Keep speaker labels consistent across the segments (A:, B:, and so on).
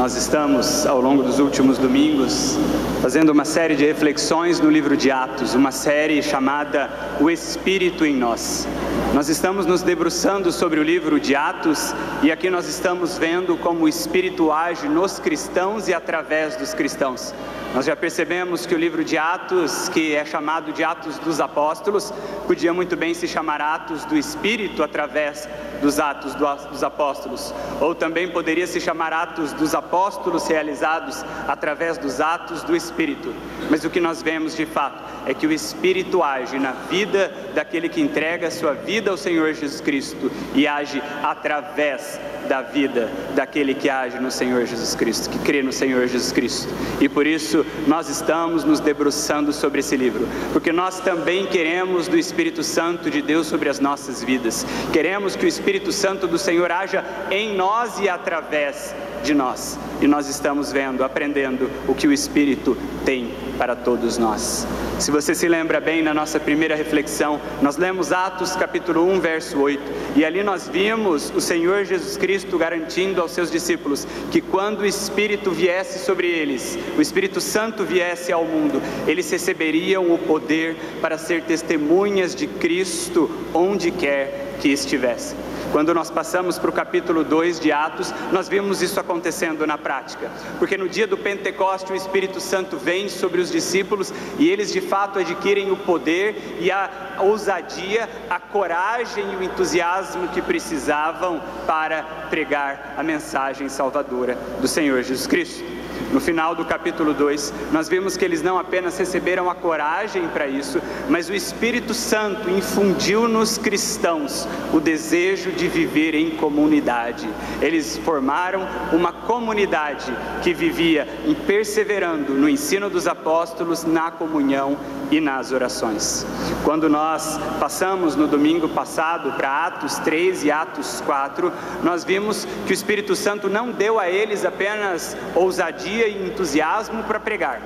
A: Nós estamos, ao longo dos últimos domingos, fazendo uma série de reflexões no livro de Atos, uma série chamada O Espírito em Nós. Nós estamos nos debruçando sobre o livro de Atos e aqui nós estamos vendo como o Espírito age nos cristãos e através dos cristãos. Nós já percebemos que o livro de Atos, que é chamado de Atos dos Apóstolos, podia muito bem se chamar Atos do Espírito através dos Atos dos Apóstolos, ou também poderia se chamar Atos dos Apóstolos realizados através dos Atos do Espírito. Mas o que nós vemos de fato é que o Espírito age na vida daquele que entrega a sua vida ao Senhor Jesus Cristo e age através da vida daquele que age no Senhor Jesus Cristo, que crê no Senhor Jesus Cristo. E por isso nós estamos nos debruçando sobre esse livro, porque nós também queremos do Espírito Santo de Deus sobre as nossas vidas. Queremos que o Espírito Santo do Senhor haja em nós e através de nós. E nós estamos vendo, aprendendo o que o Espírito tem para todos nós. Se você se lembra bem, na nossa primeira reflexão, nós lemos Atos capítulo 1, verso 8, e ali nós vimos o Senhor Jesus Cristo garantindo aos seus discípulos que quando o Espírito viesse sobre eles, o Espírito Santo viesse ao mundo, eles receberiam o poder para ser testemunhas de Cristo onde quer que estivessem. Quando nós passamos para o capítulo 2 de Atos, nós vimos isso acontecendo na prática, porque no dia do Pentecoste o Espírito Santo vem sobre os discípulos e eles de fato adquirem o poder e a ousadia, a coragem e o entusiasmo que precisavam para pregar a mensagem salvadora do Senhor Jesus Cristo. No final do capítulo 2, nós vimos que eles não apenas receberam a coragem para isso, mas o Espírito Santo infundiu nos cristãos o desejo de viver em comunidade. Eles formaram uma comunidade que vivia perseverando no ensino dos apóstolos, na comunhão e nas orações. Quando nós passamos no domingo passado para Atos 3 e Atos 4, nós vimos que o Espírito Santo não deu a eles apenas ousadia e entusiasmo para pregar,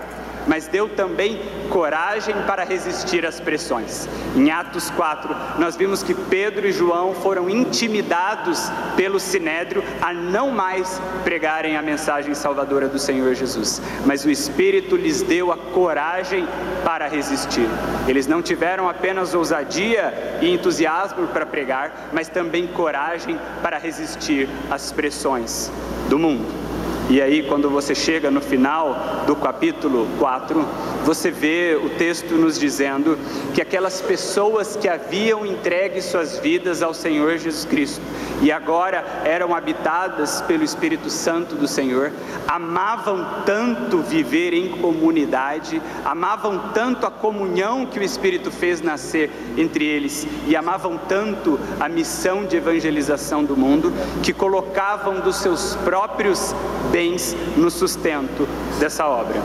A: mas deu também coragem para resistir às pressões. Em Atos 4, nós vimos que Pedro e João foram intimidados pelo Sinédrio a não mais pregarem a mensagem salvadora do Senhor Jesus, mas o Espírito lhes deu a coragem para resistir. Eles não tiveram apenas ousadia e entusiasmo para pregar, mas também coragem para resistir às pressões do mundo. E aí, quando você chega no final do capítulo 4, você vê o texto nos dizendo que aquelas pessoas que haviam entregue suas vidas ao Senhor Jesus Cristo e agora eram habitadas pelo Espírito Santo do Senhor, amavam tanto viver em comunidade, amavam tanto a comunhão que o Espírito fez nascer entre eles e amavam tanto a missão de evangelização do mundo, que colocavam dos seus próprios bens no sustento dessa obra.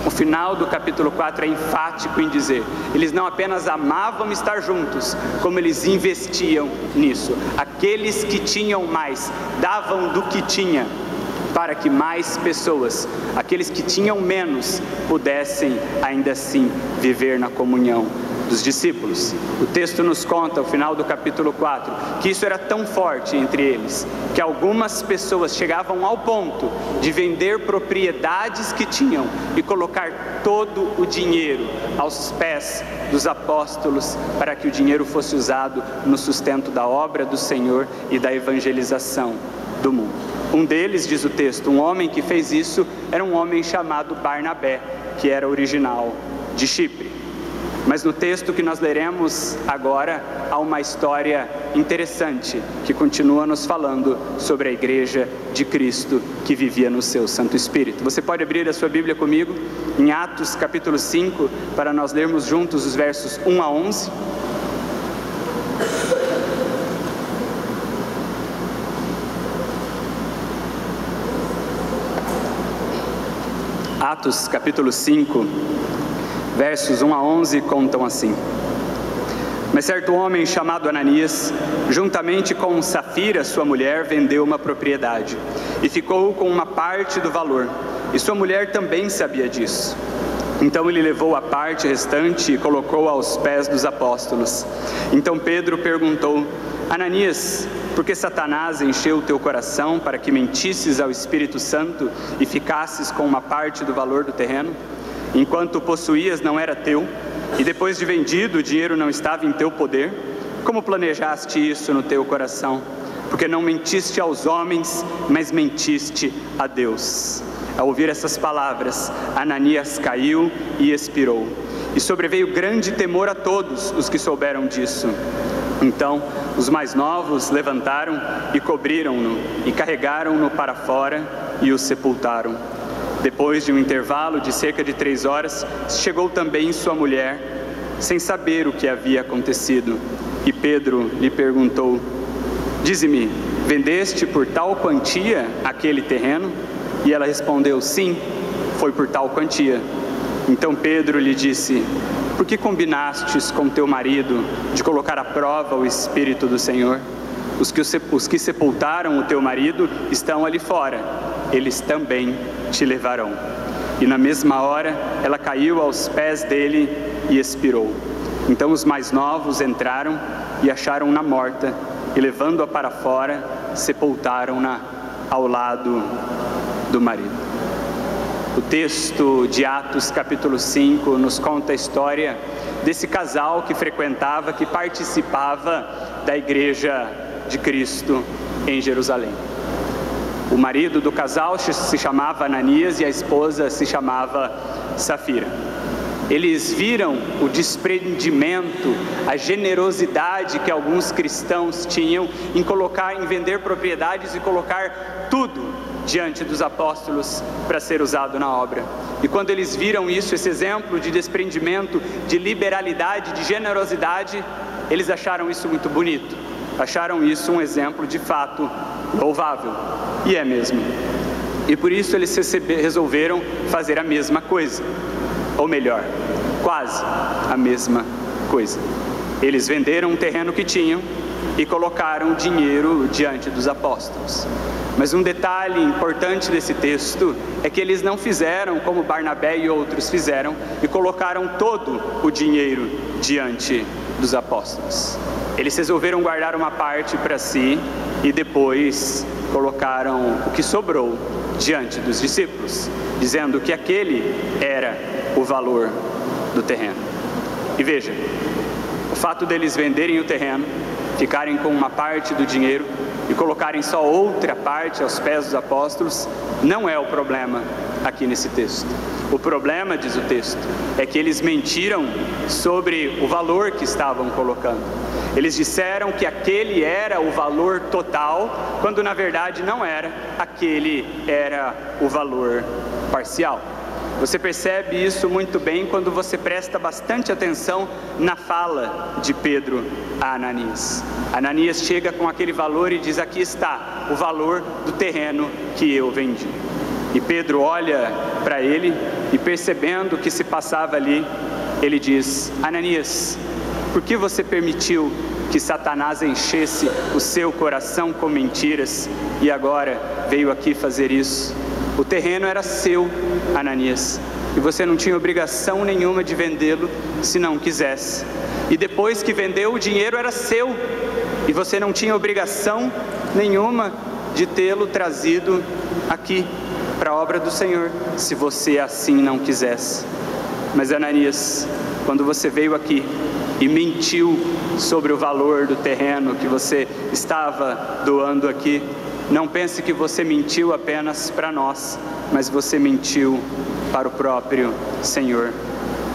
A: O final do capítulo 4 é enfático em dizer, eles não apenas amavam estar juntos, como eles investiam nisso. Aqueles que tinham mais, davam do que tinha, para que mais pessoas, aqueles que tinham menos, pudessem ainda assim viver na comunhão dos discípulos. O texto nos conta, ao final do capítulo 4, que isso era tão forte entre eles, que algumas pessoas chegavam ao ponto de vender propriedades que tinham e colocar todo o dinheiro aos pés dos apóstolos, para que o dinheiro fosse usado no sustento da obra do Senhor e da evangelização do mundo. Um deles, diz o texto, um homem que fez isso, era um homem chamado Barnabé, que era original de Chipre. Mas no texto que nós leremos agora, há uma história interessante, que continua nos falando sobre a igreja de Cristo que vivia no seu Santo Espírito. Você pode abrir a sua Bíblia comigo, em Atos capítulo 5, para nós lermos juntos os versos 1 a 11. Atos capítulo 5, versos 1 a 11 contam assim: Mas certo homem chamado Ananias, juntamente com Safira, sua mulher, vendeu uma propriedade e ficou com uma parte do valor, e sua mulher também sabia disso. Então ele levou a parte restante e colocou aos pés dos apóstolos. Então Pedro perguntou: Ananias, por que Satanás encheu o teu coração para que mentisses ao Espírito Santo e ficasses com uma parte do valor do terreno? Enquanto o possuías não era teu, e depois de vendido o dinheiro não estava em teu poder? Como planejaste isso no teu coração? Porque não mentiste aos homens, mas mentiste a Deus. Ao ouvir essas palavras, Ananias caiu e expirou. E sobreveio grande temor a todos os que souberam disso. Então os mais novos levantaram e cobriram-no, e carregaram-no para fora e o sepultaram. Depois de um intervalo de cerca de 3 horas, chegou também sua mulher, sem saber o que havia acontecido. E Pedro lhe perguntou: Dize-me, vendeste por tal quantia aquele terreno? E ela respondeu: Sim, foi por tal quantia. Então Pedro lhe disse: Por que combinastes com teu marido de colocar à prova o Espírito do Senhor? Os que sepultaram o teu marido estão ali fora, eles também te levarão. E na mesma hora ela caiu aos pés dele e expirou. Então os mais novos entraram e acharam-na morta, e levando-a para fora, sepultaram-na ao lado do marido. O texto de Atos capítulo 5 nos conta a história desse casal que frequentava, que participava da igreja de Cristo em Jerusalém. O marido do casal se chamava Ananias e a esposa se chamava Safira. Eles viram o desprendimento, a generosidade que alguns cristãos tinham em vender propriedades e colocar tudo diante dos apóstolos para ser usado na obra. E quando eles viram isso, esse exemplo de desprendimento, de liberalidade, de generosidade, eles acharam isso muito bonito, acharam isso um exemplo de fato louvável, e é mesmo. E por isso eles resolveram fazer a mesma coisa, ou melhor, quase a mesma coisa. Eles venderam um terreno que tinham e colocaram dinheiro diante dos apóstolos. Mas um detalhe importante desse texto é que eles não fizeram como Barnabé e outros fizeram e colocaram todo o dinheiro diante dos apóstolos. Eles resolveram guardar uma parte para si e depois colocaram o que sobrou diante dos discípulos, dizendo que aquele era o valor do terreno. E veja, o fato deles venderem o terreno, ficarem com uma parte do dinheiro e colocarem só outra parte aos pés dos apóstolos, não é o problema aqui nesse texto. O problema, diz o texto, é que eles mentiram sobre o valor que estavam colocando. Eles disseram que aquele era o valor total, quando na verdade não era, aquele era o valor parcial. Você percebe isso muito bem quando você presta bastante atenção na fala de Pedro a Ananias. Ananias chega com aquele valor e diz: aqui está o valor do terreno que eu vendi. E Pedro olha para ele e, percebendo o que se passava ali, ele diz: Ananias, por que você permitiu que Satanás enchesse o seu coração com mentiras e agora veio aqui fazer isso? O terreno era seu, Ananias, e você não tinha obrigação nenhuma de vendê-lo se não quisesse. E depois que vendeu, o dinheiro era seu, e você não tinha obrigação nenhuma de tê-lo trazido aqui para a obra do Senhor, se você assim não quisesse. Mas Ananias, quando você veio aqui e mentiu sobre o valor do terreno que você estava doando aqui, não pense que você mentiu apenas para nós, mas você mentiu para o próprio Senhor.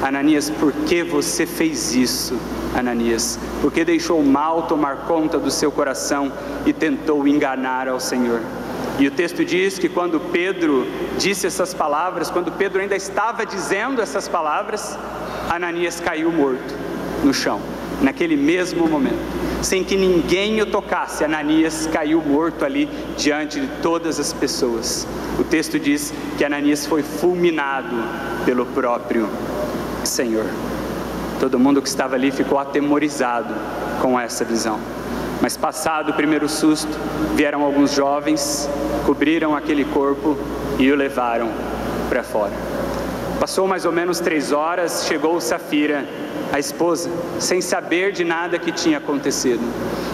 A: Ananias, por que você fez isso, Ananias? Por que deixou o mal tomar conta do seu coração e tentou enganar ao Senhor? E o texto diz que quando Pedro disse essas palavras, quando Pedro ainda estava dizendo essas palavras, Ananias caiu morto no chão, naquele mesmo momento. Sem que ninguém o tocasse, Ananias caiu morto ali diante de todas as pessoas. O texto diz que Ananias foi fulminado pelo próprio Senhor. Todo mundo que estava ali ficou atemorizado com essa visão. Mas passado o primeiro susto, vieram alguns jovens, cobriram aquele corpo e o levaram para fora. Passou mais ou menos 3 horas, chegou Safira, a esposa, sem saber de nada que tinha acontecido.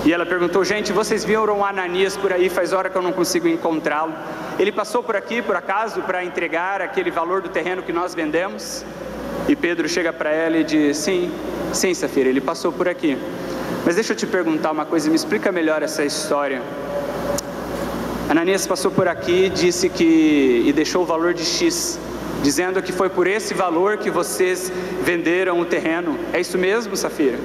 A: E ela perguntou: gente, vocês viram Ananias por aí? Faz hora que eu não consigo encontrá-lo. Ele passou por aqui, por acaso, para entregar aquele valor do terreno que nós vendemos? E Pedro chega para ela e diz: sim, Safira, ele passou por aqui. Mas deixa eu te perguntar uma coisa, me explica melhor essa história. Ananias passou por aqui, disse e deixou o valor de X, dizendo que foi por esse valor que vocês venderam o terreno. É isso mesmo, Safira?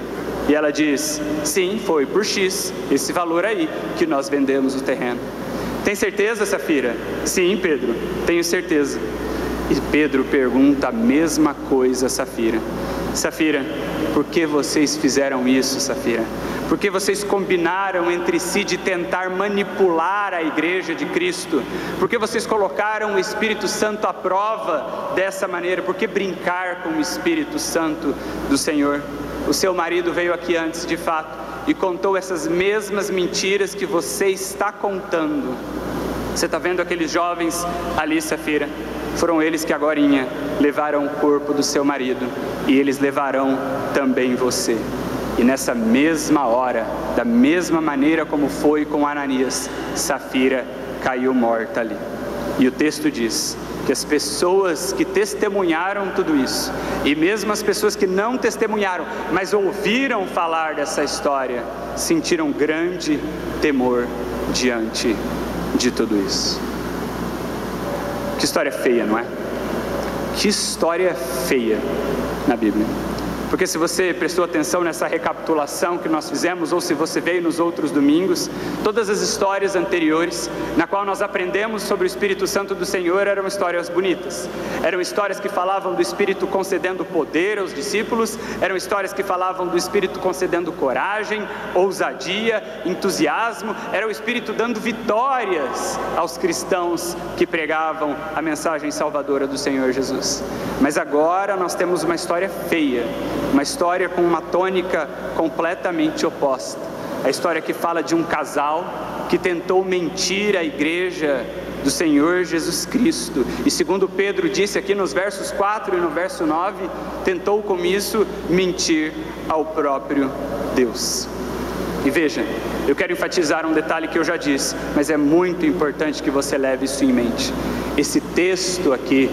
A: E ela diz: sim, foi por X, esse valor aí que nós vendemos o terreno. Tem certeza, Safira? Sim, Pedro, tenho certeza. E Pedro pergunta a mesma coisa a Safira: Safira, por que vocês fizeram isso, Safira? Por que vocês combinaram entre si de tentar manipular a igreja de Cristo? Por que vocês colocaram o Espírito Santo à prova dessa maneira? Por que brincar com o Espírito Santo do Senhor? O seu marido veio aqui antes, de fato, e contou essas mesmas mentiras que você está contando. Você está vendo aqueles jovens ali, Safira? Foram eles que agorinha levaram o corpo do seu marido, e eles levarão também você. E nessa mesma hora, da mesma maneira como foi com Ananias, Safira caiu morta ali. E o texto diz que as pessoas que testemunharam tudo isso, e mesmo as pessoas que não testemunharam, mas ouviram falar dessa história, sentiram grande temor diante de tudo isso. Que história feia, não é? Que história feia na Bíblia. Porque se você prestou atenção nessa recapitulação que nós fizemos, ou se você veio nos outros domingos, todas as histórias anteriores, na qual nós aprendemos sobre o Espírito Santo do Senhor, eram histórias bonitas. Eram histórias que falavam do Espírito concedendo poder aos discípulos, eram histórias que falavam do Espírito concedendo coragem, ousadia, entusiasmo, era o Espírito dando vitórias aos cristãos que pregavam a mensagem salvadora do Senhor Jesus. Mas agora nós temos uma história feia, uma história com uma tônica completamente oposta. A história que fala de um casal que tentou mentir à igreja do Senhor Jesus Cristo. E segundo Pedro disse aqui nos versos 4 e no verso 9, tentou com isso mentir ao próprio Deus. E veja, eu quero enfatizar um detalhe que eu já disse, mas é muito importante que você leve isso em mente. Esse texto aqui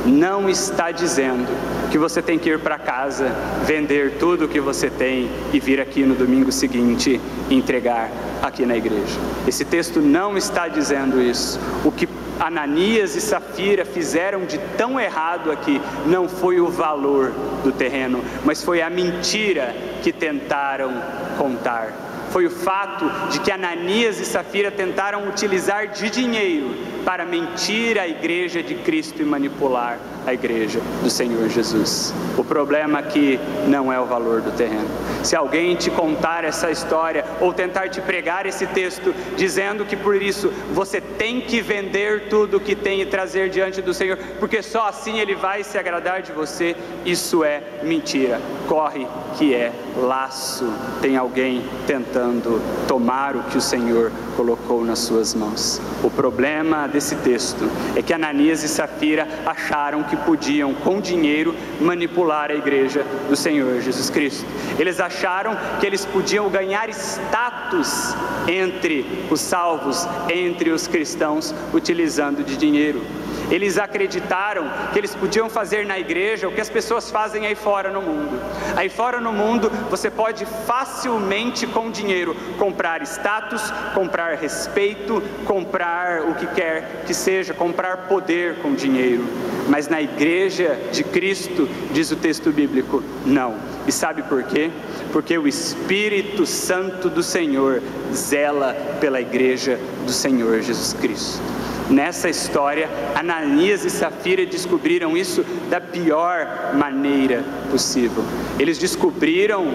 A: não está dizendo que você tem que ir para casa, vender tudo o que você tem e vir aqui no domingo seguinte e entregar aqui na igreja. Esse texto não está dizendo isso. O que Ananias e Safira fizeram de tão errado aqui não foi o valor do terreno, mas foi a mentira que tentaram contar. Foi o fato de que Ananias e Safira tentaram utilizar de dinheiro para mentir à igreja de Cristo e manipular a igreja do Senhor Jesus. O problema aqui não é o valor do terreno. Se alguém te contar essa história ou tentar te pregar esse texto dizendo que por isso você tem que vender tudo o que tem e trazer diante do Senhor, porque só assim Ele vai se agradar de você, isso é mentira. Corre que é laço. Tem alguém tentando tomar o que o Senhor colocou nas suas mãos. O problema desse texto é que Ananias e Safira acharam que podiam, com dinheiro, manipular a igreja do Senhor Jesus Cristo. Eles acharam que eles podiam ganhar status entre os salvos, entre os cristãos, utilizando de dinheiro. Eles acreditaram que eles podiam fazer na igreja o que as pessoas fazem aí fora no mundo. Aí fora no mundo, você pode facilmente com dinheiro comprar status, comprar respeito, comprar o que quer que seja, comprar poder com dinheiro. Mas na igreja de Cristo, diz o texto bíblico, não. E sabe por quê? Porque o Espírito Santo do Senhor zela pela igreja do Senhor Jesus Cristo. Nessa história, Ananias e Safira descobriram isso da pior maneira possível. Eles descobriram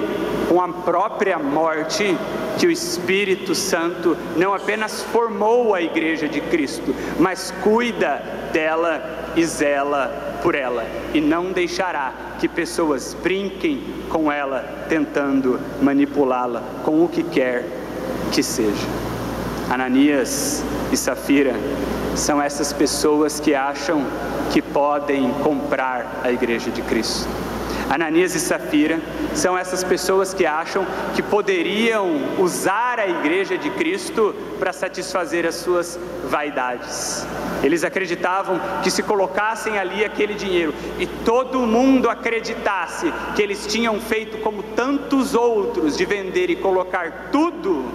A: com a própria morte que o Espírito Santo não apenas formou a igreja de Cristo, mas cuida dela e zela por ela, e não deixará que pessoas brinquem com ela, tentando manipulá-la com o que quer que seja. Ananias e Safira são essas pessoas que acham que podem comprar a igreja de Cristo. Ananias e Safira são essas pessoas que acham que poderiam usar a igreja de Cristo para satisfazer as suas vaidades. Eles acreditavam que se colocassem ali aquele dinheiro e todo mundo acreditasse que eles tinham feito como tantos outros, de vender e colocar tudo,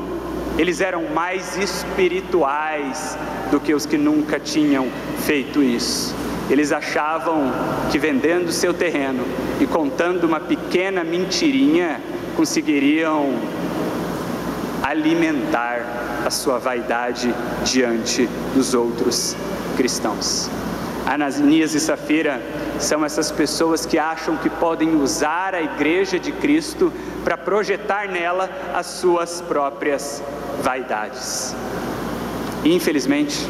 A: eles eram mais espirituais do que os que nunca tinham feito isso. Eles achavam que vendendo seu terreno e contando uma pequena mentirinha, conseguiriam alimentar a sua vaidade diante dos outros cristãos. Ananias e Safira são essas pessoas que acham que podem usar a igreja de Cristo para projetar nela as suas próprias vaidades. E infelizmente,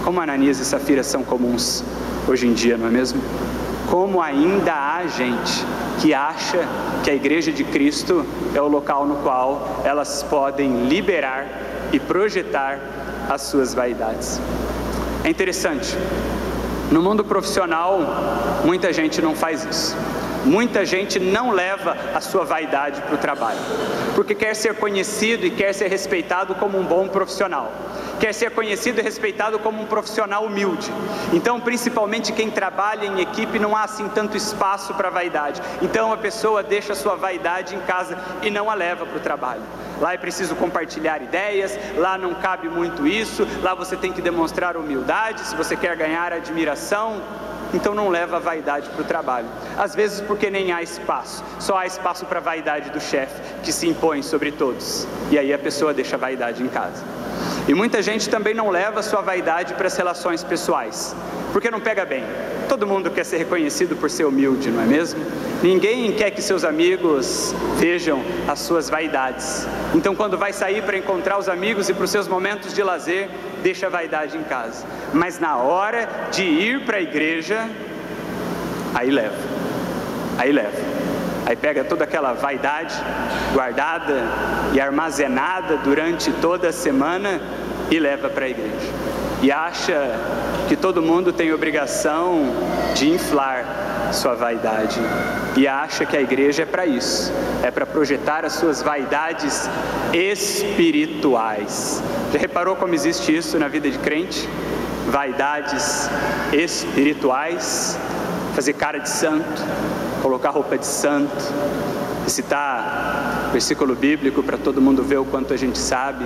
A: como Ananias e Safira são comuns hoje em dia, não é mesmo? Como ainda há gente que acha que a igreja de Cristo é o local no qual elas podem liberar e projetar as suas vaidades. É interessante, no mundo profissional, muita gente não faz isso. Muita gente não leva a sua vaidade para o trabalho, porque quer ser conhecido e quer ser respeitado como um bom profissional. Quer ser conhecido e respeitado como um profissional humilde. Então, principalmente quem trabalha em equipe, não há assim tanto espaço para vaidade. Então a pessoa deixa a sua vaidade em casa e não a leva para o trabalho. Lá é preciso compartilhar ideias, lá não cabe muito isso, lá você tem que demonstrar humildade, se você quer ganhar admiração. Então não leva a vaidade para o trabalho. Às vezes porque nem há espaço, só há espaço para a vaidade do chefe, que se impõe sobre todos. E aí a pessoa deixa a vaidade em casa. E muita gente também não leva a sua vaidade para as relações pessoais, porque não pega bem. Todo mundo quer ser reconhecido por ser humilde, não é mesmo? Ninguém quer que seus amigos vejam as suas vaidades. Então quando vai sair para encontrar os amigos e para os seus momentos de lazer, deixa a vaidade em casa. Mas na hora de ir para a igreja, aí leva. Aí pega toda aquela vaidade guardada e armazenada durante toda a semana e leva para a igreja. E acha que todo mundo tem obrigação de inflar sua vaidade. E acha que a igreja é para isso, é para projetar as suas vaidades espirituais. Já reparou como existe isso na vida de crente? Vaidades espirituais, fazer cara de santo, colocar roupa de santo, recitar versículo bíblico para todo mundo ver o quanto a gente sabe,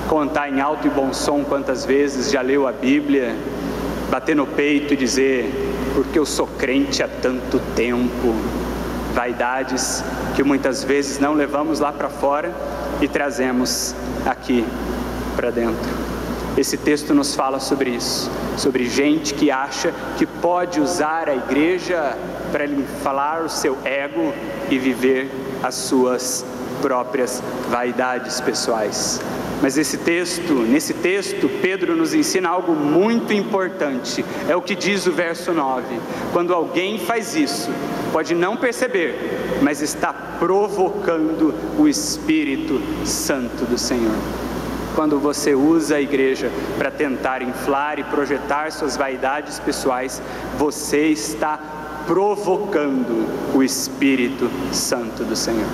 A: contar em alto e bom som quantas vezes já leu a Bíblia, bater no peito e dizer, porque eu sou crente há tanto tempo. Vaidades que muitas vezes não levamos lá para fora e trazemos aqui para dentro. Esse texto nos fala sobre isso, sobre gente que acha que pode usar a igreja para inflar o seu ego e viver as suas próprias vaidades pessoais. Mas nesse texto, Pedro nos ensina algo muito importante. É o que diz o verso 9. Quando alguém faz isso, pode não perceber, mas está provocando o Espírito Santo do Senhor. Quando você usa a igreja para tentar inflar e projetar suas vaidades pessoais, você está provocando o Espírito Santo do Senhor.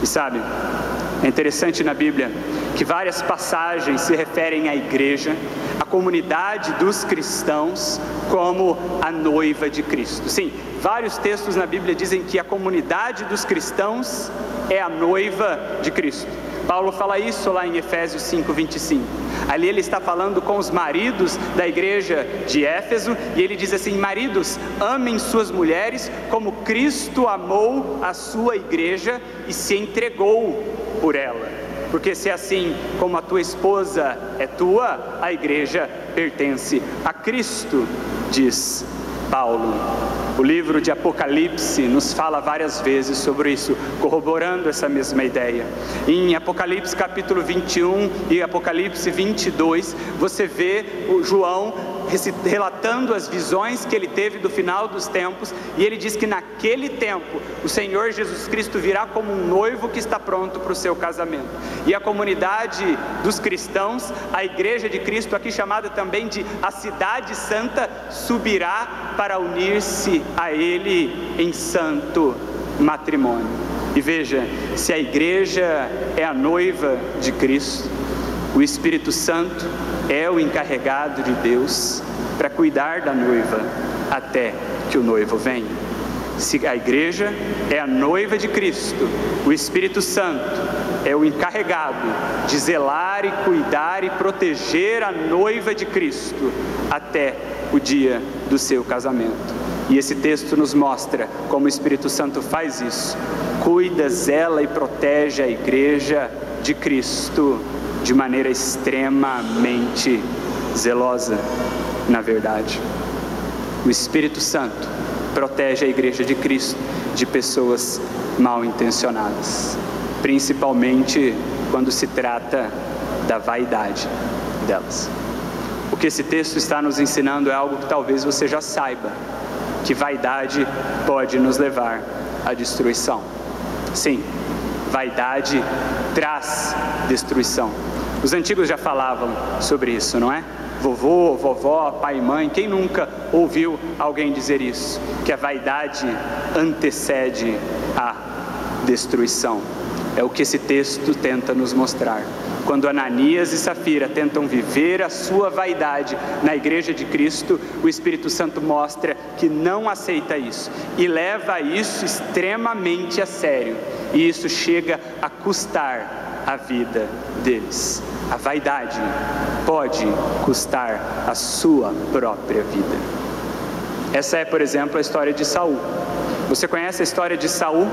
A: E sabe, é interessante na Bíblia que várias passagens se referem à igreja, à comunidade dos cristãos, como a noiva de Cristo. Sim, vários textos na Bíblia dizem que a comunidade dos cristãos é a noiva de Cristo. Paulo fala isso lá em Efésios 5:25. Ali ele está falando com os maridos da igreja de Éfeso, e ele diz assim: maridos, amem suas mulheres como Cristo amou a sua igreja e se entregou por ela. Porque se assim como a tua esposa é tua, a igreja pertence a Cristo, diz Paulo. O livro de Apocalipse nos fala várias vezes sobre isso, corroborando essa mesma ideia. Em Apocalipse capítulo 21 e Apocalipse 22, você vê o João relatando as visões que ele teve do final dos tempos, e ele diz que naquele tempo o Senhor Jesus Cristo virá como um noivo que está pronto para o seu casamento. E a comunidade dos cristãos, a igreja de Cristo, aqui chamada também de a cidade santa, subirá para unir-se a ele em santo matrimônio. E veja, se a igreja é a noiva de Cristo, o Espírito Santo é o encarregado de Deus para cuidar da noiva até que o noivo venha. Se a igreja é a noiva de Cristo, o Espírito Santo é o encarregado de zelar e cuidar e proteger a noiva de Cristo até o dia do seu casamento. E esse texto nos mostra como o Espírito Santo faz isso. Cuida, zela e protege a igreja de Cristo de maneira extremamente zelosa, na verdade. O Espírito Santo protege a igreja de Cristo de pessoas mal intencionadas, principalmente quando se trata da vaidade delas. O que esse texto está nos ensinando é algo que talvez você já saiba, que vaidade pode nos levar à destruição. Sim, vaidade traz destruição. Os antigos já falavam sobre isso, não é? Vovô, vovó, pai e mãe, quem nunca ouviu alguém dizer isso? Que a vaidade antecede a destruição. É o que esse texto tenta nos mostrar. Quando Ananias e Safira tentam viver a sua vaidade na igreja de Cristo, o Espírito Santo mostra que não aceita isso e leva isso extremamente a sério. E isso chega a custar a vida deles. A vaidade pode custar a sua própria vida. Essa é, por exemplo, a história de Saul. Você conhece a história de Saul,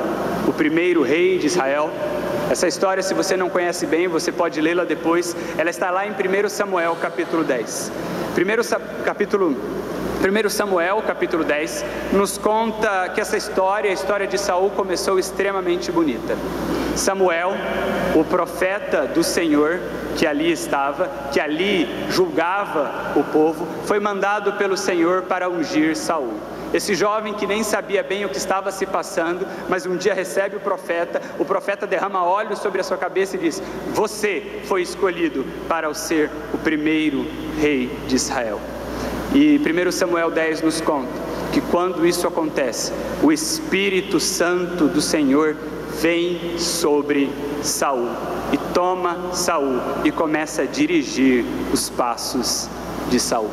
A: o primeiro rei de Israel? Essa história, se você não conhece bem, você pode lê-la depois. Ela está lá em 1 Samuel, capítulo 10. 1 Samuel, capítulo 10, nos conta que essa história, a história de Saul, começou extremamente bonita. Samuel, o profeta do Senhor, que ali estava, que ali julgava o povo, foi mandado pelo Senhor para ungir Saul. Esse jovem que nem sabia bem o que estava se passando, mas um dia recebe o profeta derrama óleo sobre a sua cabeça e diz: você foi escolhido para ser o primeiro rei de Israel. E 1 Samuel 10 nos conta que quando isso acontece, o Espírito Santo do Senhor vem sobre Saul e toma Saul e começa a dirigir os passos de Saul.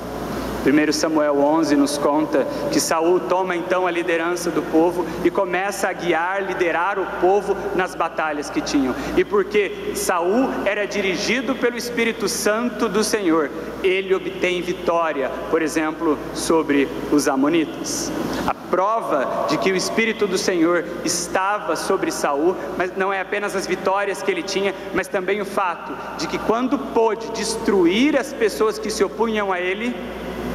A: 1 Samuel 11 nos conta que Saul toma então a liderança do povo e começa a guiar, liderar o povo nas batalhas que tinham. E porque Saul era dirigido pelo Espírito Santo do Senhor, ele obtém vitória, por exemplo, sobre os amonitas. A prova de que o Espírito do Senhor estava sobre Saul, mas não é apenas as vitórias que ele tinha, mas também o fato de que quando pôde destruir as pessoas que se opunham a ele,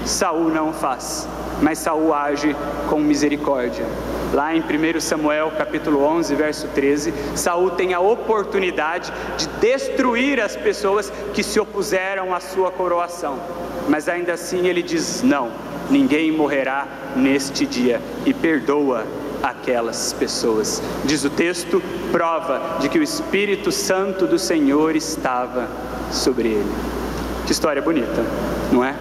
A: Saul não o faz, mas Saul age com misericórdia. Lá em 1 Samuel capítulo 11, verso 13, Saul tem a oportunidade de destruir as pessoas que se opuseram à sua coroação, mas ainda assim ele diz: não, ninguém morrerá neste dia, e perdoa aquelas pessoas. Diz o texto, prova de que o Espírito Santo do Senhor estava sobre ele. Que história bonita, não é?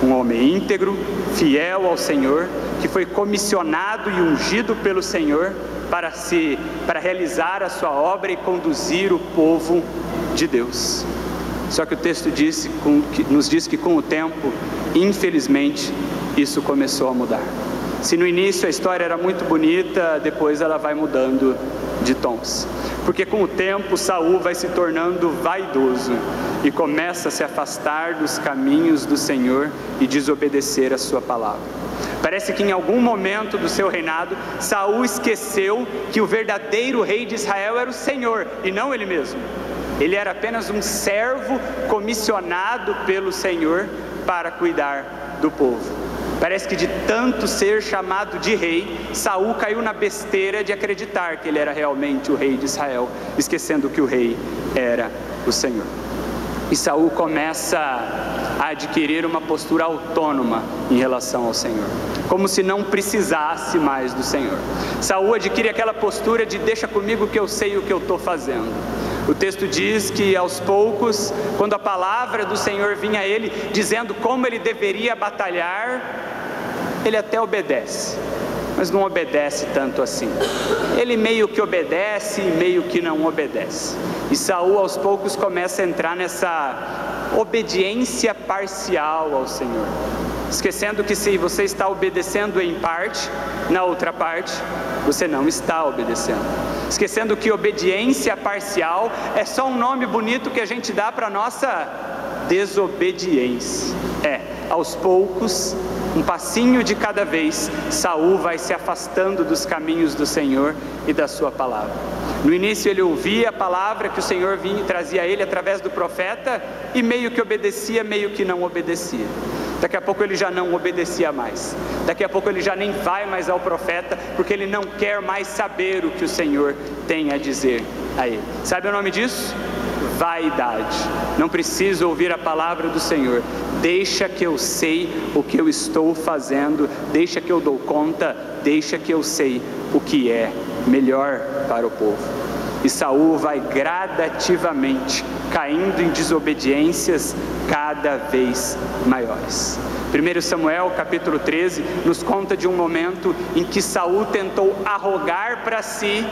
A: Um homem íntegro, fiel ao Senhor, que foi comissionado e ungido pelo Senhor para realizar a sua obra e conduzir o povo de Deus. Só que o texto nos diz que com o tempo, infelizmente, isso começou a mudar. Se no início a história era muito bonita, depois ela vai mudando de tons. Porque com o tempo Saul vai se tornando vaidoso e começa a se afastar dos caminhos do Senhor e desobedecer a sua palavra. Parece que em algum momento do seu reinado, Saul esqueceu que o verdadeiro rei de Israel era o Senhor e não ele mesmo. Ele era apenas um servo comissionado pelo Senhor para cuidar do povo. Parece que de tanto ser chamado de rei, Saul caiu na besteira de acreditar que ele era realmente o rei de Israel, esquecendo que o rei era o Senhor. E Saul começa a adquirir uma postura autônoma em relação ao Senhor, como se não precisasse mais do Senhor. Saul adquire aquela postura de deixa comigo que eu sei o que eu estou fazendo. O texto diz que aos poucos, quando a palavra do Senhor vinha a ele, dizendo como ele deveria batalhar, ele até obedece, mas não obedece tanto assim. Ele meio que obedece e meio que não obedece. E Saul aos poucos começa a entrar nessa obediência parcial ao Senhor, esquecendo que se você está obedecendo em parte, na outra parte você não está obedecendo. Esquecendo que obediência parcial é só um nome bonito que a gente dá para a nossa desobediência. Aos poucos, um passinho de cada vez, Saul vai se afastando dos caminhos do Senhor e da sua palavra. No início ele ouvia a palavra que o Senhor vinha e trazia a ele através do profeta, e meio que obedecia, meio que não obedecia. Daqui a pouco ele já não obedecia mais. Daqui a pouco ele já nem vai mais ao profeta, porque ele não quer mais saber o que o Senhor tem a dizer a ele. Sabe o nome disso? Vaidade. Não preciso ouvir a palavra do Senhor. Deixa que eu sei o que eu estou fazendo. Deixa que eu dou conta. Deixa que eu sei o que é melhor para o povo. E Saul vai gradativamente caindo em desobediências cada vez maiores. 1 Samuel capítulo 13 nos conta de um momento em que Saul tentou arrogar para si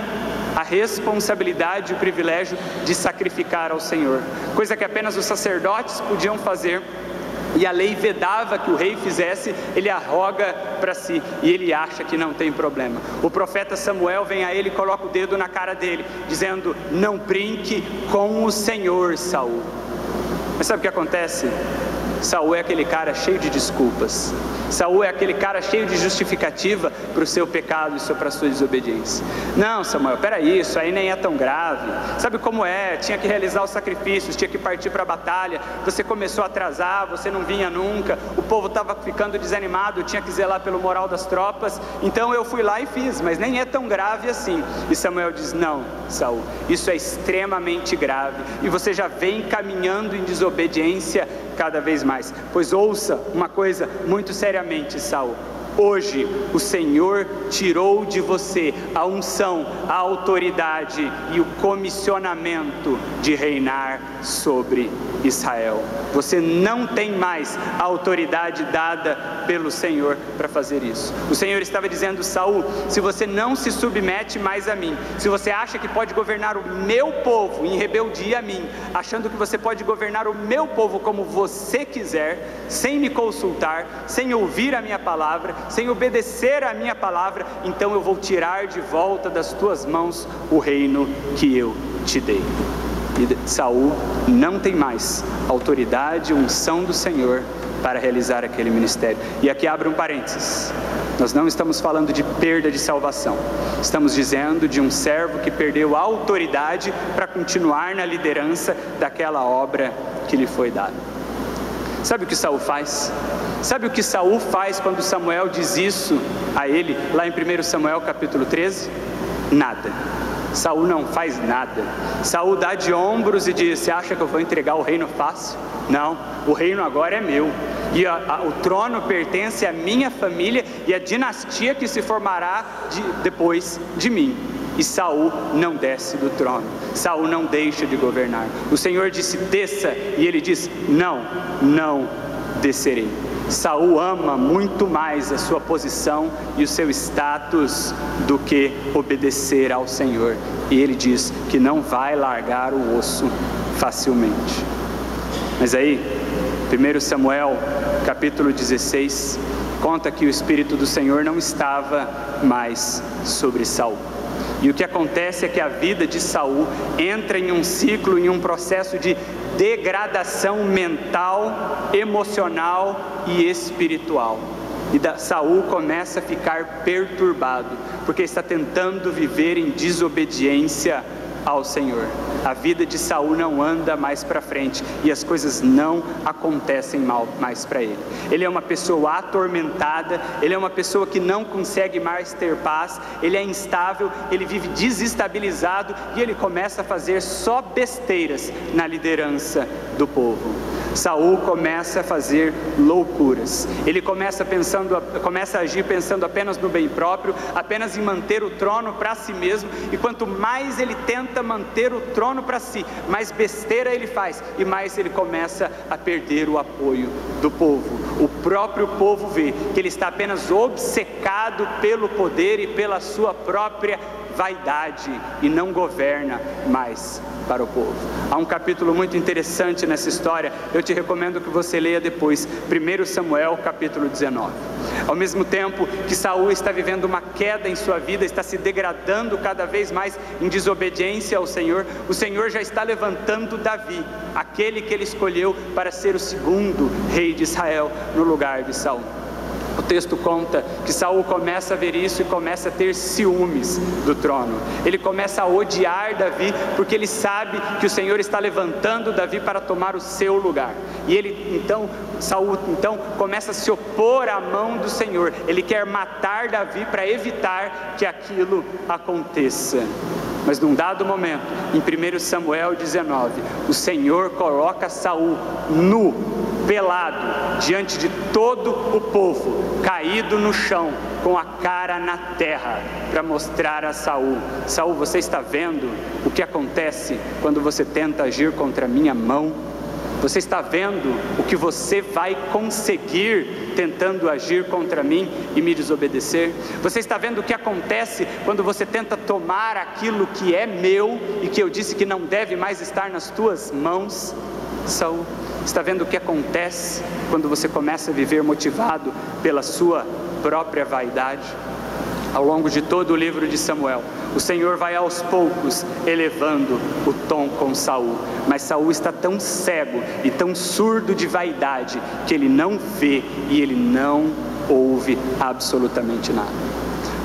A: a responsabilidade e o privilégio de sacrificar ao Senhor, coisa que apenas os sacerdotes podiam fazer, e a lei vedava que o rei fizesse. Ele arroga para si e ele acha que não tem problema. O profeta Samuel vem a ele e coloca o dedo na cara dele, dizendo: não brinque com o Senhor, Saul. Mas sabe o que acontece? Saul é aquele cara cheio de desculpas. Saul é aquele cara cheio de justificativa para o seu pecado e para a sua desobediência. Não, Samuel, peraí, isso aí nem é tão grave. Sabe como é? Tinha que realizar os sacrifícios, tinha que partir para a batalha. Você começou a atrasar, você não vinha nunca. O povo estava ficando desanimado, tinha que zelar pelo moral das tropas. Então eu fui lá e fiz, mas nem é tão grave assim. E Samuel diz: não, Saul, isso é extremamente grave. E você já vem caminhando em desobediência cada vez mais. Pois ouça uma coisa muito seriamente, Saul. Hoje o Senhor tirou de você a unção, a autoridade e o comissionamento de reinar sobre Israel. Você não tem mais a autoridade dada pelo Senhor para fazer isso. O Senhor estava dizendo: Saul, se você não se submete mais a mim, se você acha que pode governar o meu povo em rebeldia a mim, achando que você pode governar o meu povo como você quiser, sem me consultar, sem ouvir a minha palavra, sem obedecer a minha palavra, então eu vou tirar de volta das tuas mãos o reino que eu te dei. E Saul não tem mais autoridade e unção do Senhor para realizar aquele ministério. E aqui abre um parênteses: nós não estamos falando de perda de salvação, estamos dizendo de um servo que perdeu a autoridade para continuar na liderança daquela obra que lhe foi dada. Sabe o que Saul faz? Sabe o que Saul faz quando Samuel diz isso a ele, lá em 1 Samuel capítulo 13? Nada. Saul não faz nada. Saul dá de ombros e diz: você acha que eu vou entregar o reino fácil? Não, o reino agora é meu, e o trono pertence à minha família e à dinastia que se formará depois de mim. E Saul não desce do trono, Saul não deixa de governar. O Senhor disse: desça, e ele diz: não descerei. Saul ama muito mais a sua posição e o seu status do que obedecer ao Senhor, e ele diz que não vai largar o osso facilmente. Mas aí, 1 Samuel capítulo 16 conta que o Espírito do Senhor não estava mais sobre Saul. E o que acontece é que a vida de Saul entra em um ciclo, em um processo de degradação mental, emocional e espiritual. E Saul começa a ficar perturbado, porque está tentando viver em desobediência ao Senhor. A vida de Saul não anda mais para frente e as coisas não acontecem mais para ele. Ele é uma pessoa atormentada, ele é uma pessoa que não consegue mais ter paz, ele é instável, ele vive desestabilizado e ele começa a fazer só besteiras na liderança do povo. Saul começa a fazer loucuras, ele começa a agir pensando apenas no bem próprio, apenas em manter o trono para si mesmo, e quanto mais ele tenta manter o trono para si, mais besteira ele faz, e mais ele começa a perder o apoio do povo. O próprio povo vê que ele está apenas obcecado pelo poder e pela sua própria vaidade, e não governa mais para o povo. Há um capítulo muito interessante nessa história, eu te recomendo que você leia depois, 1 Samuel capítulo 19. Ao mesmo tempo que Saul está vivendo uma queda em sua vida, está se degradando cada vez mais em desobediência ao Senhor, o Senhor já está levantando Davi, aquele que ele escolheu para ser o segundo rei de Israel no lugar de Saul. O texto conta que Saul começa a ver isso e começa a ter ciúmes do trono. Ele começa a odiar Davi, porque ele sabe que o Senhor está levantando Davi para tomar o seu lugar. E Saul começa a se opor à mão do Senhor. Ele quer matar Davi para evitar que aquilo aconteça. Mas num dado momento, em 1 Samuel 19, o Senhor coloca Saul nu, pelado, diante de todo o povo, caído no chão, com a cara na terra, para mostrar a Saul: Saul, você está vendo o que acontece quando você tenta agir contra a minha mão? Você está vendo o que você vai conseguir tentando agir contra mim e me desobedecer? Você está vendo o que acontece quando você tenta tomar aquilo que é meu e que eu disse que não deve mais estar nas tuas mãos? Saul, está vendo o que acontece quando você começa a viver motivado pela sua própria vaidade? Ao longo de todo o livro de Samuel, o Senhor vai aos poucos elevando o tom com Saul, mas Saul está tão cego e tão surdo de vaidade que ele não vê e ele não ouve absolutamente nada.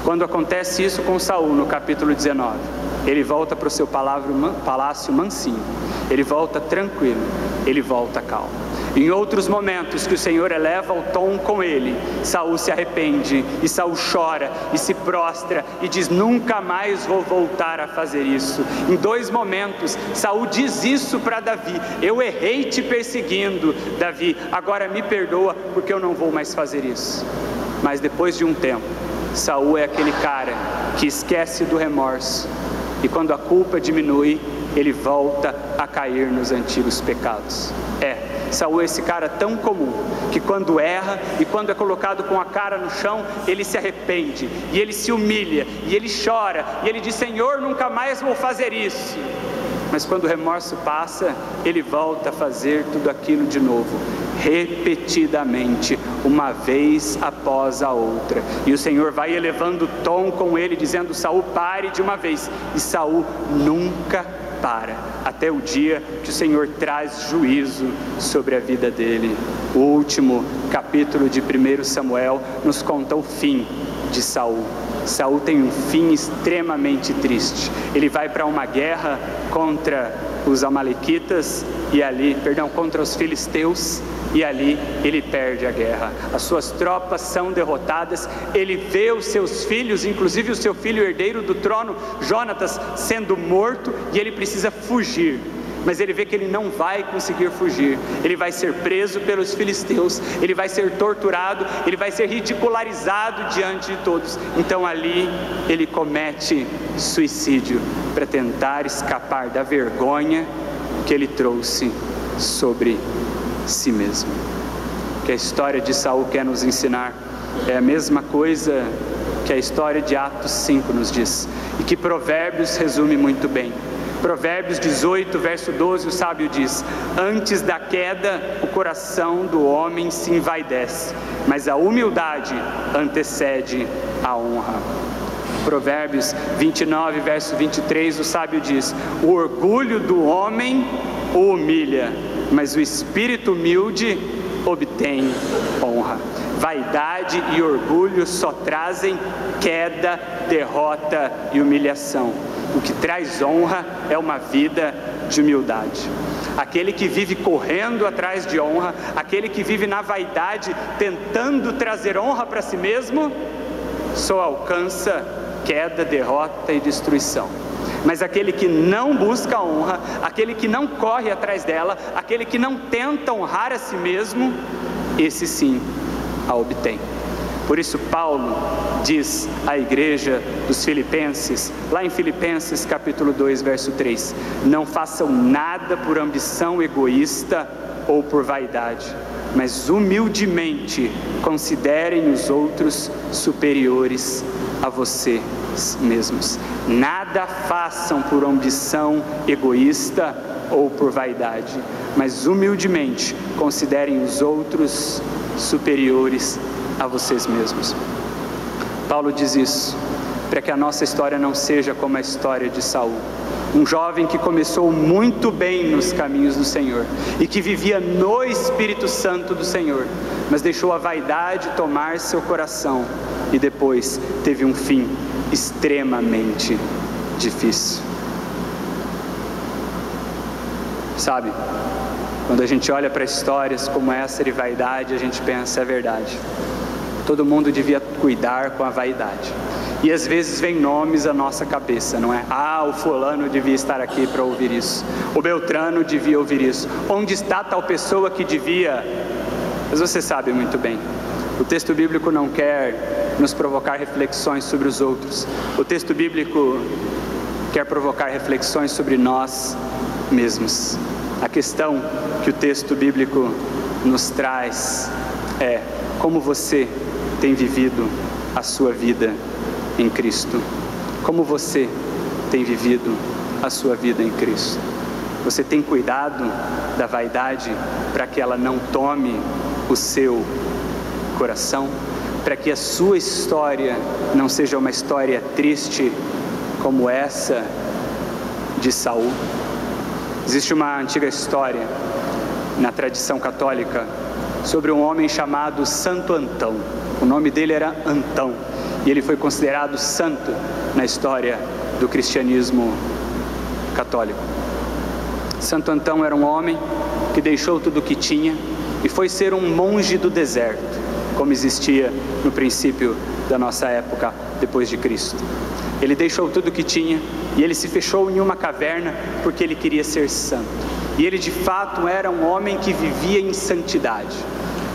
A: Quando acontece isso com Saul no capítulo 19, ele volta para o seu palácio mansinho, ele volta tranquilo, ele volta calmo. Em outros momentos que o Senhor eleva o tom com ele, Saul se arrepende, e Saul chora, e se prostra, e diz: nunca mais vou voltar a fazer isso. Em 2 momentos, Saul diz isso para Davi: eu errei te perseguindo, Davi, agora me perdoa, porque eu não vou mais fazer isso. Mas depois de um tempo, Saul é aquele cara que esquece do remorso, e quando a culpa diminui, ele volta a cair nos antigos pecados. Saul é esse cara tão comum, que quando erra e quando é colocado com a cara no chão, ele se arrepende, e ele se humilha, e ele chora, e ele diz: Senhor, nunca mais vou fazer isso. Mas quando o remorso passa, ele volta a fazer tudo aquilo de novo, repetidamente, uma vez após a outra. E o Senhor vai elevando o tom com ele, dizendo: Saul, pare de uma vez. E Saul nunca para, até o dia que o Senhor traz juízo sobre a vida dele. O último capítulo de 1 Samuel nos conta o fim de Saul. Saul tem um fim extremamente triste. Ele vai para uma guerra contra os amalequitas contra os filisteus, e ali ele perde a guerra. As suas tropas são derrotadas, ele vê os seus filhos, inclusive o seu filho herdeiro do trono, Jonatas, sendo morto, e ele precisa fugir. Mas ele vê que ele não vai conseguir fugir, ele vai ser preso pelos filisteus, ele vai ser torturado, ele vai ser ridicularizado diante de todos. Então ali ele comete suicídio para tentar escapar da vergonha que ele trouxe sobre si mesmo. Que a história de Saul quer nos ensinar é a mesma coisa que a história de Atos 5 nos diz, e que Provérbios resume muito bem. Provérbios 18, verso 12, o sábio diz: antes da queda, o coração do homem se envaidece, mas a humildade antecede a honra. Provérbios 29, verso 23, o sábio diz: o orgulho do homem o humilha, mas o espírito humilde obtém honra. Vaidade e orgulho só trazem queda, derrota e humilhação. O que traz honra é uma vida de humildade. Aquele que vive correndo atrás de honra, aquele que vive na vaidade, tentando trazer honra para si mesmo, só alcança queda, derrota e destruição. Mas aquele que não busca honra, aquele que não corre atrás dela, aquele que não tenta honrar a si mesmo, esse sim a obtém. Por isso Paulo diz à igreja dos Filipenses, lá em Filipenses capítulo 2, verso 3, não façam nada por ambição egoísta ou por vaidade, mas humildemente considerem os outros superiores a vocês mesmos. Nada façam por ambição egoísta ou por vaidade, mas humildemente considerem os outros superiores a vocês mesmos. Paulo diz isso para que a nossa história não seja como a história de Saul, um jovem que começou muito bem nos caminhos do Senhor e que vivia no Espírito Santo do Senhor, mas deixou a vaidade tomar seu coração e depois teve um fim extremamente difícil. Sabe, quando a gente olha para histórias como essa de vaidade, a gente pensa, é verdade, todo mundo devia cuidar com a vaidade. E às vezes vem nomes à nossa cabeça, não é? Ah, o fulano devia estar aqui para ouvir isso, o Beltrano devia ouvir isso, onde está tal pessoa que devia? Mas você sabe muito bem, o texto bíblico não quer nos provocar reflexões sobre os outros, o texto bíblico quer provocar reflexões sobre nós mesmos. A questão que o texto bíblico nos traz é como você tem vivido a sua vida em Cristo. Como você tem vivido a sua vida em Cristo? Você tem cuidado da vaidade para que ela não tome o seu coração? Para que a sua história não seja uma história triste como essa de Saul? Existe uma antiga história na tradição católica sobre um homem chamado Santo Antão. O nome dele era Antão e ele foi considerado santo na história do cristianismo católico. Santo Antão era um homem que deixou tudo o que tinha e foi ser um monge do deserto, como existia no princípio da nossa época depois de Cristo. Ele deixou tudo o que tinha e ele se fechou em uma caverna porque ele queria ser santo. E ele de fato era um homem que vivia em santidade.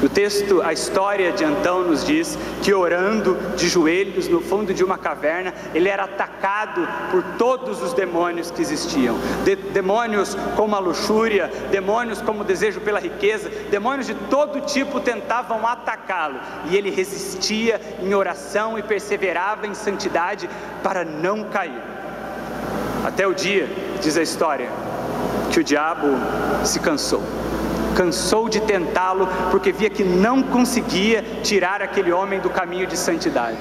A: O texto, a história de Antão nos diz que orando de joelhos no fundo de uma caverna, ele era atacado por todos os demônios que existiam. Demônios como a luxúria, demônios como o desejo pela riqueza, demônios de todo tipo tentavam atacá-lo. E ele resistia em oração e perseverava em santidade para não cair. Até o dia, diz a história, que o diabo se cansou de tentá-lo, porque via que não conseguia tirar aquele homem do caminho de santidade.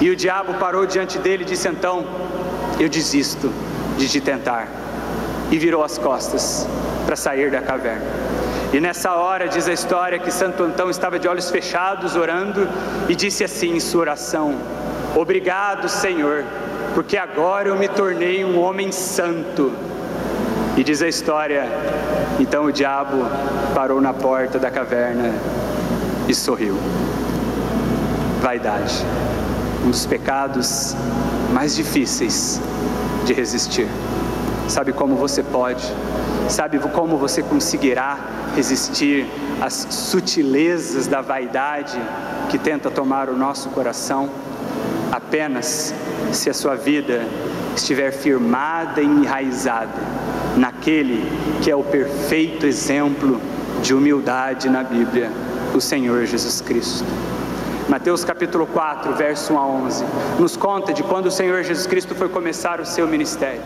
A: E o diabo parou diante dele e disse: então, eu desisto de te tentar. E virou as costas para sair da caverna. E nessa hora, diz a história, que Santo Antão estava de olhos fechados orando e disse assim em sua oração: obrigado, Senhor, porque agora eu me tornei um homem santo. E diz a história, então o diabo parou na porta da caverna e sorriu. Vaidade, um dos pecados mais difíceis de resistir. Sabe como você pode? Sabe como você conseguirá resistir às sutilezas da vaidade que tenta tomar o nosso coração? Apenas se a sua vida estiver firmada e enraizada naquele que é o perfeito exemplo de humildade na Bíblia, o Senhor Jesus Cristo. Mateus capítulo 4, verso 1 a 11, nos conta de quando o Senhor Jesus Cristo foi começar o seu ministério.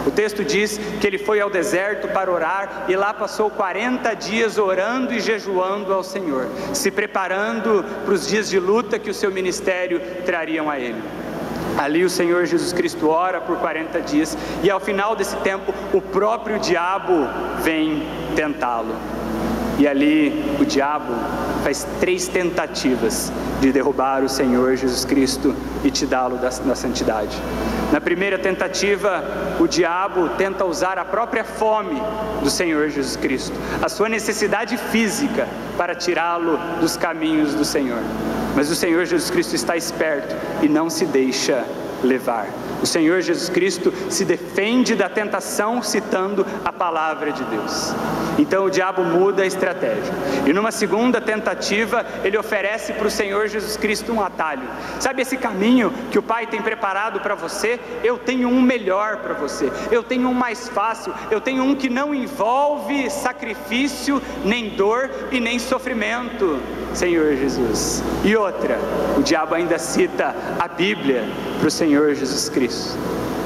A: O texto diz que ele foi ao deserto para orar e lá passou 40 dias orando e jejuando ao Senhor, se preparando para os dias de luta que o seu ministério trariam a ele. Ali o Senhor Jesus Cristo ora por 40 dias e ao final desse tempo o próprio diabo vem tentá-lo. E ali o diabo faz 3 tentativas de derrubar o Senhor Jesus Cristo e tirá-lo da santidade. Na primeira tentativa, o diabo tenta usar a própria fome do Senhor Jesus Cristo, a sua necessidade física, para tirá-lo dos caminhos do Senhor. Mas o Senhor Jesus Cristo está esperto e não se deixa levar. O Senhor Jesus Cristo se defende da tentação citando a palavra de Deus. Então o diabo muda a estratégia. E numa segunda tentativa, ele oferece para o Senhor Jesus Cristo um atalho. Sabe esse caminho que o Pai tem preparado para você? Eu tenho um melhor para você. Eu tenho um mais fácil. Eu tenho um que não envolve sacrifício, nem dor e nem sofrimento, Senhor Jesus. E outra, o diabo ainda cita a Bíblia para o Senhor Jesus Cristo.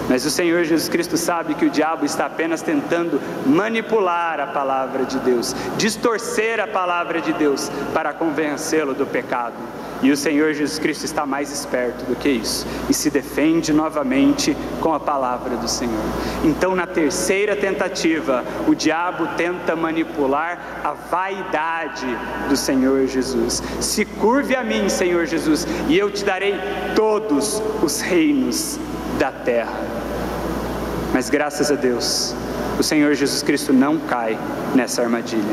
A: Mas o Senhor Jesus Cristo sabe que o diabo está apenas tentando manipular a palavra de Deus, distorcer a palavra de Deus para convencê-lo do pecado. E o Senhor Jesus Cristo está mais esperto do que isso e se defende novamente com a palavra do Senhor. Então, na terceira tentativa, o diabo tenta manipular a vaidade do Senhor Jesus. Se curve a mim, Senhor Jesus, e eu te darei todos os reinos da terra. Mas graças a Deus, o Senhor Jesus Cristo não cai nessa armadilha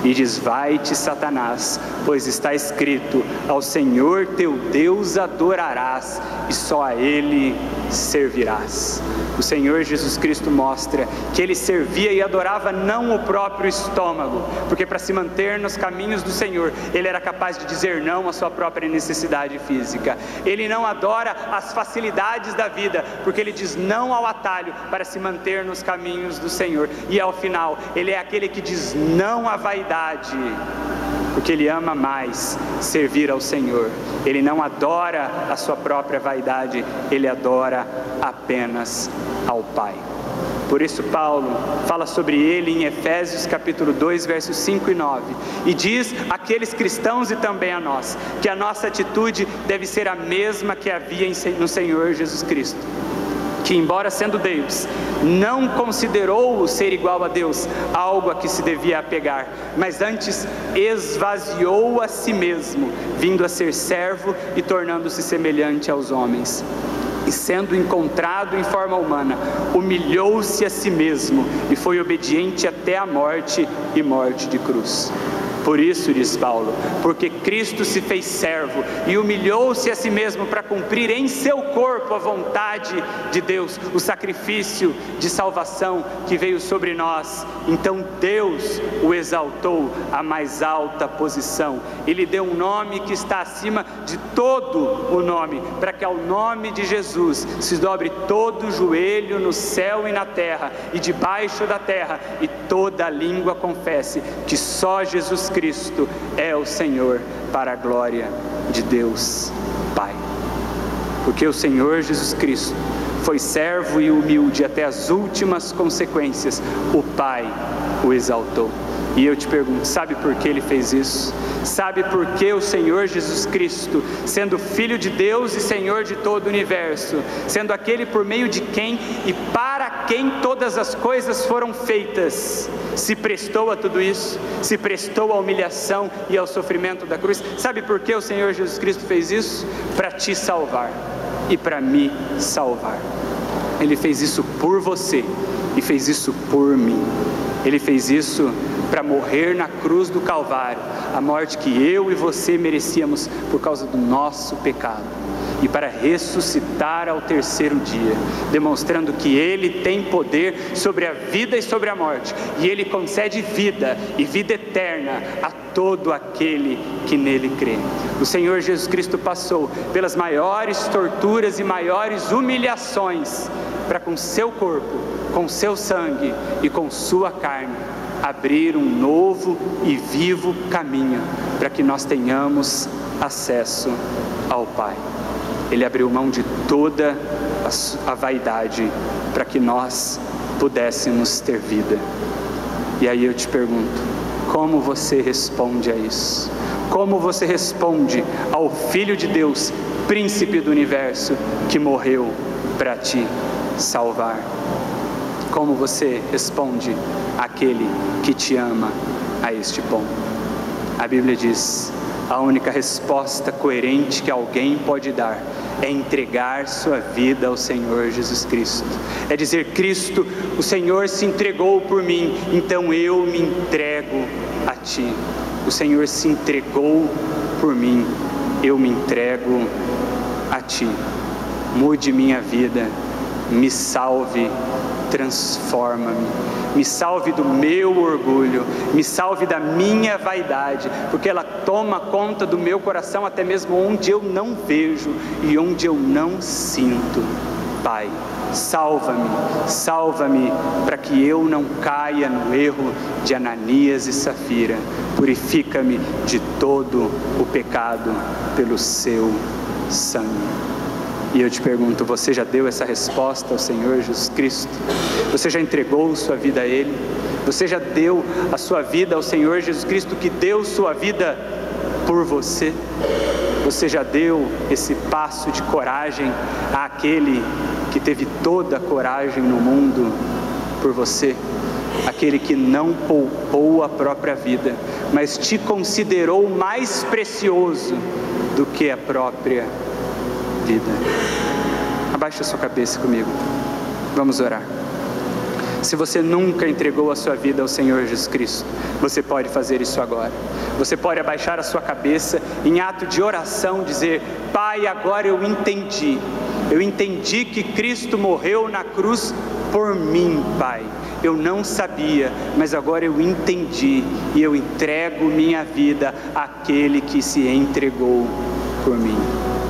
A: e diz: vai-te, Satanás, pois está escrito: ao Senhor teu Deus adorarás e só a Ele servirás. O Senhor Jesus Cristo mostra que Ele servia e adorava não o próprio estômago, porque para se manter nos caminhos do Senhor, Ele era capaz de dizer não à sua própria necessidade física. Ele não adora as facilidades da vida, porque Ele diz não ao atalho para se manter nos caminhos do Senhor. E ao final, Ele é aquele que diz não à vaidade, porque Ele ama mais servir ao Senhor. Ele não adora a sua própria vaidade, Ele adora apenas ao Pai. Por isso Paulo fala sobre ele em Efésios capítulo 2, versos 5 e 9, e diz àqueles cristãos e também a nós, que a nossa atitude deve ser a mesma que havia no Senhor Jesus Cristo, que embora sendo Deus, não considerou o ser igual a Deus algo a que se devia apegar, mas antes esvaziou a si mesmo, vindo a ser servo e tornando-se semelhante aos homens. E sendo encontrado em forma humana, humilhou-se a si mesmo e foi obediente até a morte e morte de cruz. Por isso, diz Paulo, porque Cristo se fez servo e humilhou-se a si mesmo para cumprir em seu corpo a vontade de Deus, o sacrifício de salvação que veio sobre nós. Então Deus o exaltou à mais alta posição. Ele deu um nome que está acima de todo o nome, para que ao nome de Jesus se dobre todo o joelho no céu e na terra e debaixo da terra, e toda língua confesse que só Jesus Cristo é o Senhor, para a glória de Deus Pai. Porque o Senhor Jesus Cristo foi servo e humilde até as últimas consequências, o Pai o exaltou. E eu te pergunto, sabe por que Ele fez isso? Sabe por que o Senhor Jesus Cristo, sendo Filho de Deus e Senhor de todo o universo, sendo aquele por meio de quem e para quem todas as coisas foram feitas, se prestou a tudo isso, se prestou à humilhação e ao sofrimento da cruz? Sabe por que o Senhor Jesus Cristo fez isso? Para te salvar e para me salvar. Ele fez isso por você e fez isso por mim. Ele fez isso para morrer na cruz do Calvário, a morte que eu e você merecíamos por causa do nosso pecado, e para ressuscitar ao terceiro dia, demonstrando que Ele tem poder sobre a vida e sobre a morte, e Ele concede vida e vida eterna a todo aquele que nele crê. O Senhor Jesus Cristo passou pelas maiores torturas e maiores humilhações para com seu corpo, com seu sangue e com sua carne abrir um novo e vivo caminho para que nós tenhamos acesso ao Pai. Ele abriu mão de toda a vaidade para que nós pudéssemos ter vida. E aí eu te pergunto, como você responde a isso? Como você responde ao Filho de Deus, Príncipe do Universo, que morreu para te salvar? Como você responde àquele que te ama a este ponto? A Bíblia diz: a única resposta coerente que alguém pode dar é entregar sua vida ao Senhor Jesus Cristo. É dizer: Cristo, o Senhor se entregou por mim, então eu me entrego a Ti. O Senhor se entregou por mim, eu me entrego a Ti. Mude minha vida, me salve, transforma-me, me salve do meu orgulho, me salve da minha vaidade, porque ela toma conta do meu coração até mesmo onde eu não vejo e onde eu não sinto. Pai, salva-me, salva-me para que eu não caia no erro de Ananias e Safira. Purifica-me de todo o pecado pelo seu sangue. E eu te pergunto, você já deu essa resposta ao Senhor Jesus Cristo? Você já entregou sua vida a Ele? Você já deu a sua vida ao Senhor Jesus Cristo, que deu sua vida por você? Você já deu esse passo de coragem àquele que teve toda a coragem no mundo por você? Aquele que não poupou a própria vida, mas te considerou mais precioso do que a própria vida. Abaixa a sua cabeça comigo, vamos orar. Se você nunca entregou a sua vida ao Senhor Jesus Cristo, você pode fazer isso agora. Você pode abaixar a sua cabeça em ato de oração, dizer: Pai, agora eu entendi que Cristo morreu na cruz por mim, Pai. Eu não sabia, mas agora eu entendi e eu entrego minha vida àquele que se entregou por mim.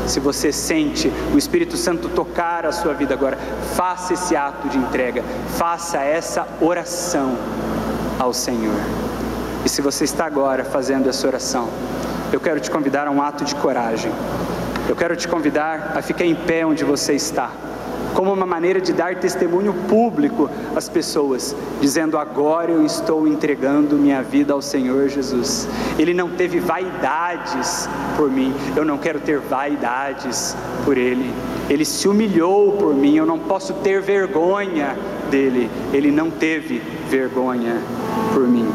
A: Se você sente o Espírito Santo tocar a sua vida agora, faça esse ato de entrega, faça essa oração ao Senhor. E se você está agora fazendo essa oração, eu quero te convidar a um ato de coragem. Eu quero te convidar a ficar em pé onde você está, como uma maneira de dar testemunho público às pessoas, dizendo: agora eu estou entregando minha vida ao Senhor Jesus. Ele não teve vaidades por mim, eu não quero ter vaidades por Ele. Ele se humilhou por mim, eu não posso ter vergonha dele. Ele não teve vergonha por mim.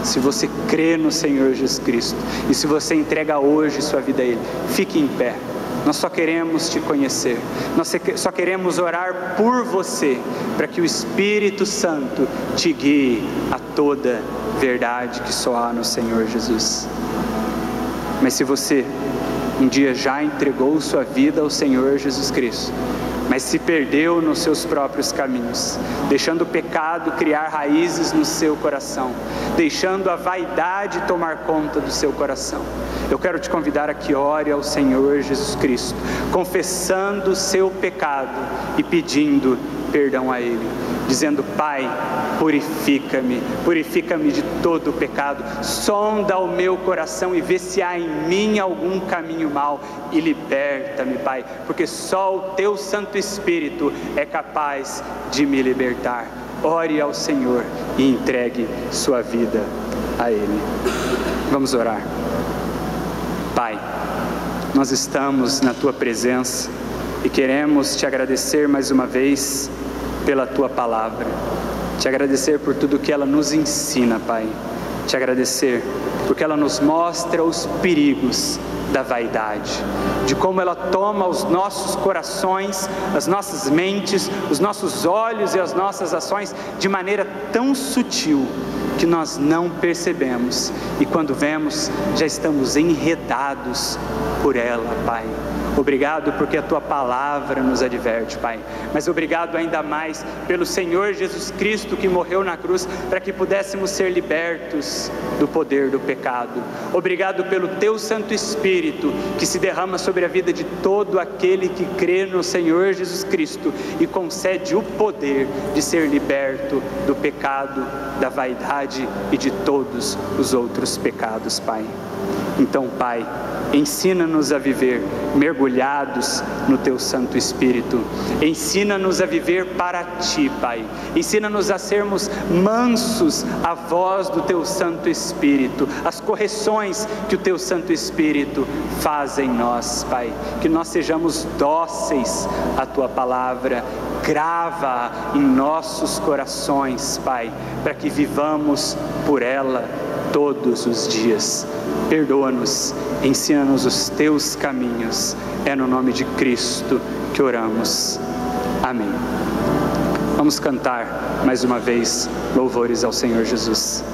A: Se você crê no Senhor Jesus Cristo, e se você entrega hoje sua vida a Ele, fique em pé. Nós só queremos te conhecer, nós só queremos orar por você, para que o Espírito Santo te guie a toda verdade que só há no Senhor Jesus. Mas se você um dia já entregou sua vida ao Senhor Jesus Cristo, mas se perdeu nos seus próprios caminhos, deixando o pecado criar raízes no seu coração, deixando a vaidade tomar conta do seu coração, eu quero te convidar a que ore ao Senhor Jesus Cristo, confessando o seu pecado e pedindo perdão a Ele, dizendo: Pai, purifica-me de todo o pecado, sonda o meu coração e vê se há em mim algum caminho mau e liberta-me, Pai, porque só o Teu Santo Espírito é capaz de me libertar. Ore ao Senhor e entregue sua vida a Ele. Vamos orar. Pai, nós estamos na Tua presença e queremos Te agradecer mais uma vez pela Tua palavra, Te agradecer por tudo que ela nos ensina, Pai, Te agradecer porque ela nos mostra os perigos da vaidade, de como ela toma os nossos corações, as nossas mentes, os nossos olhos e as nossas ações de maneira tão sutil que nós não percebemos, e quando vemos, já estamos enredados por ela, Pai. Obrigado porque a Tua palavra nos adverte, Pai, mas obrigado ainda mais pelo Senhor Jesus Cristo que morreu na cruz para que pudéssemos ser libertos do poder do pecado. Obrigado pelo Teu Santo Espírito que se derrama sobre a vida de todo aquele que crê no Senhor Jesus Cristo e concede o poder de ser liberto do pecado, da vaidade e de todos os outros pecados, Pai. Então, Pai, ensina-nos a viver mergulhados no Teu Santo Espírito. Ensina-nos a viver para Ti, Pai. Ensina-nos a sermos mansos à voz do Teu Santo Espírito, as correções que o Teu Santo Espírito faz em nós, Pai. Que nós sejamos dóceis à Tua palavra. Grava em nossos corações, Pai, para que vivamos por ela todos os dias. Perdoa-nos, ensina-nos os teus caminhos. É no nome de Cristo que oramos. Amém. Vamos cantar mais uma vez louvores ao Senhor Jesus.